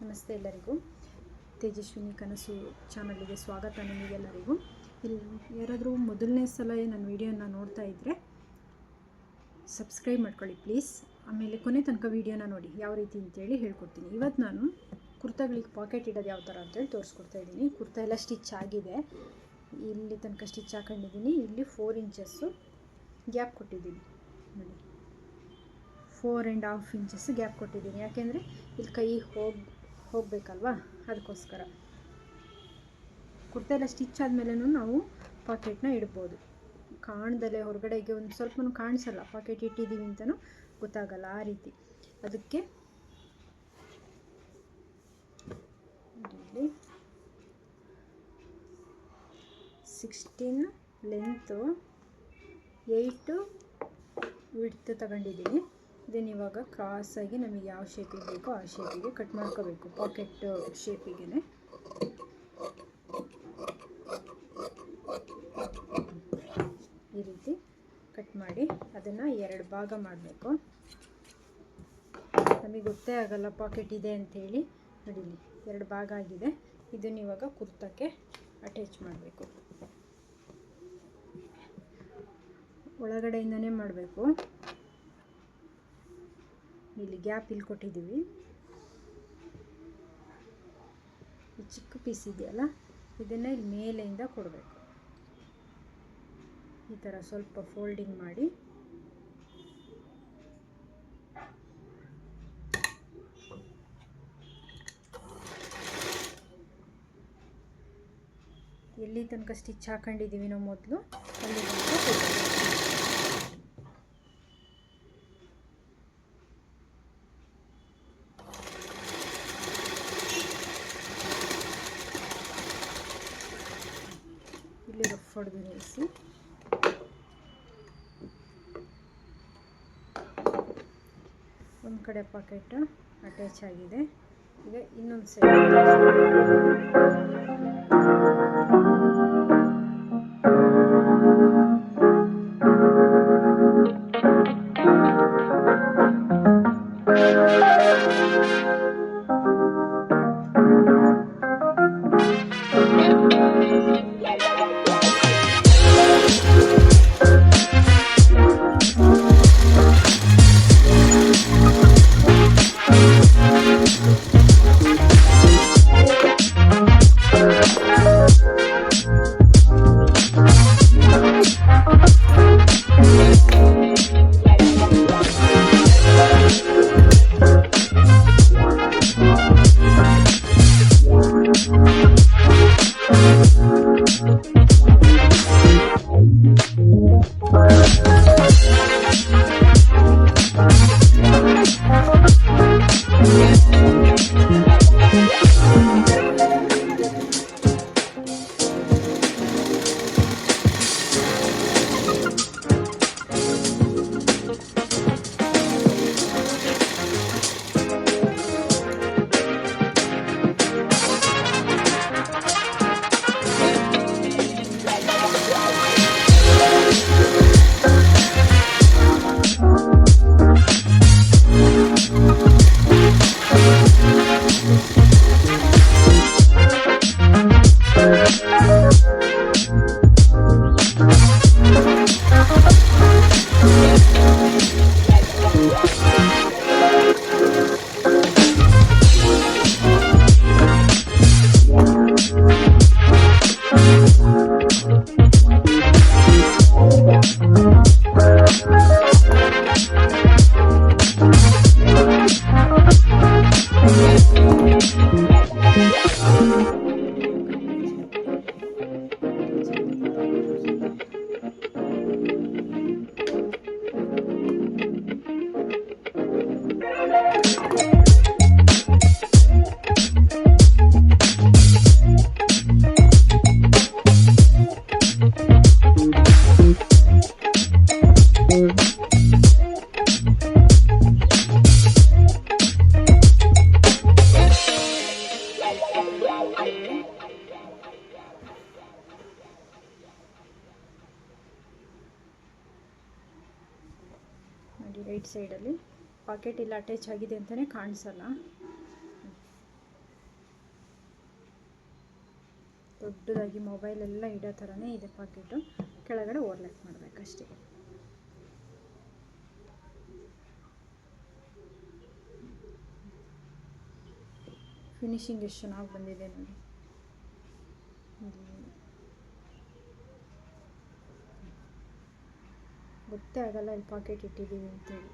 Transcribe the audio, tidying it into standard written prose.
ನಮಸ್ತೆ ಎಲ್ಲರಿಗೂ. ತೇಜಸ್ವಿನಿ ಕನಸು ಚಾನಲ್ಗೆ ಸ್ವಾಗತ. ನಿಮಗೆಲ್ಲರಿಗೂ ಇಲ್ಲಿ ಯಾರಾದರೂ ಮೊದಲನೇ ಸಲ ನನ್ನ ವಿಡಿಯೋನ ನೋಡ್ತಾ ಇದ್ದರೆ ಸಬ್ಸ್ಕ್ರೈಬ್ ಮಾಡ್ಕೊಳ್ಳಿ ಪ್ಲೀಸ್. ಆಮೇಲೆ ಕೊನೆ ತನಕ ವಿಡಿಯೋನ ನೋಡಿ ಯಾವ ರೀತಿ ಅಂತೇಳಿ ಹೇಳ್ಕೊಡ್ತೀನಿ. ಇವತ್ತು ನಾನು ಕುರ್ತಾಗಳಿಗೆ ಪಾಕೆಟ್ ಇಡೋದು ಯಾವ ಥರ ಅಂತೇಳಿ ತೋರಿಸ್ಕೊಡ್ತಾ ಇದ್ದೀನಿ. ಕುರ್ತಾ ಎಲ್ಲ ಸ್ಟಿಚ್ ಆಗಿದೆ, ಇಲ್ಲಿ ತನಕ ಸ್ಟಿಚ್ ಹಾಕೊಂಡಿದ್ದೀನಿ. ಇಲ್ಲಿ 4 ಇಂಚಸ್ಸು ಗ್ಯಾಪ್ ಕೊಟ್ಟಿದ್ದೀನಿ ನೋಡಿ, 4.5 ಇಂಚಸ್ ಗ್ಯಾಪ್ ಕೊಟ್ಟಿದ್ದೀನಿ. ಯಾಕೆಂದರೆ ಇಲ್ಲಿ ಕೈ ಹೋಗಬೇಕಲ್ವಾ, ಅದಕ್ಕೋಸ್ಕರ. ಕುರ್ತಾ ಎಲ್ಲ ಸ್ಟಿಚ್ ಆದಮೇಲೆ ನಾವು ಪಾಕೆಟ್ನ ಇಡ್ಬೋದು. ಕಾಣ್ದಲ್ಲೇ ಹೊರಗಡೆಗೆ ಒಂದು ಸ್ವಲ್ಪನೂ ಕಾಣಿಸಲ್ಲ, ಪಾಕೆಟ್ ಇಟ್ಟಿದ್ದೀವಿ ಅಂತಲೂ ಗೊತ್ತಾಗಲ್ಲ, ಆ ರೀತಿ. ಅದಕ್ಕೆ ಇಲ್ಲಿ 16 ಲೆಂತು, 8 ವಿಡ್ತ್ ತಗೊಂಡಿದ್ದೀನಿ. ಇದನ್ನು ಇವಾಗ ಕ್ರಾಸಾಗಿ ನಮಗೆ ಯಾವ ಶೇಪಿಗೆ ಬೇಕೋ ಆ ಶೇಪಿಗೆ ಕಟ್ ಮಾಡ್ಕೋಬೇಕು, ಪಾಕೆಟ್ ಶೇಪಿಗೆ. ಈ ರೀತಿ ಕಟ್ ಮಾಡಿ ಅದನ್ನು 2 ಭಾಗ ಮಾಡಬೇಕು. ನಮಗೆ ಗೊತ್ತೇ ಆಗಲ್ಲ ಪಾಕೆಟ್ ಇದೆ ಅಂಥೇಳಿ. ನೋಡಿಲಿ 2 ಭಾಗ ಆಗಿದೆ. ಇದನ್ನು ಇವಾಗ ಕುರ್ತಕ್ಕೆ ಅಟ್ಯಾಚ್ ಮಾಡಬೇಕು. ಒಳಗಡೆಯಿಂದನೇ ಮಾಡಬೇಕು. ಇಲ್ಲಿ ಗ್ಯಾಪ್ ಇಲ್ಲಿ ಕೊಟ್ಟಿದ್ದೀವಿ. ಈ ಚಿಕ್ಕ ಪೀಸ್ ಇದೆಯಲ್ಲ, ಇದನ್ನು ಇಲ್ಲಿ ಮೇಲೆಯಿಂದ ಕೊಡಬೇಕು. ಈ ಥರ ಸ್ವಲ್ಪ ಫೋಲ್ಡಿಂಗ್ ಮಾಡಿ ಎಲ್ಲಿ ತನಕ ಸ್ಟಿಚ್ ಹಾಕೊಂಡಿದ್ದೀವಿ ನಾವು ಮೊದಲು ಅಲ್ಲಿ ಇಲ್ಲಿ ರಫ್ ಹೊಡೆದು ನಿಲ್ಲಿಸಿ ಒಂದು ಕಡೆ ಪಾಕೆಟ್ ಅಟ್ಯಾಚ್ ಆಗಿದೆ. ಈಗ ಇನ್ನೊಂದು ಸೈಡ್ ನೋಡಿ. ರೈಟ್ ಸೈಡಲ್ಲಿ ಪಾಕೆಟ್ ಇಲ್ಲ ಅಟ್ಯಾಚ್ ಆಗಿದೆ ಅಂತಲೇ ಕಾಣಿಸಲ್ಲ. ದೊಡ್ಡದಾಗಿ ಮೊಬೈಲೆಲ್ಲ ಇಡೋ ಥರನೇ ಇದೆ ಪಾಕೆಟು. ಕೆಳಗಡೆ ಓವರ್ಲ್ಯಾಪ್ ಮಾಡಬೇಕಷ್ಟೇ. ಫಿನಿಶಿಂಗ್ ಎಷ್ಟು ಚೆನ್ನಾಗಿ ಬಂದಿದೆ ನೋಡಿ. ಗೊತ್ತೇ ಆಗಲ್ಲ ಇಲ್ಲಿ ಪಾಕೆಟ್ ಇಟ್ಟಿದ್ದೀವಿ ಅಂತೇಳಿ.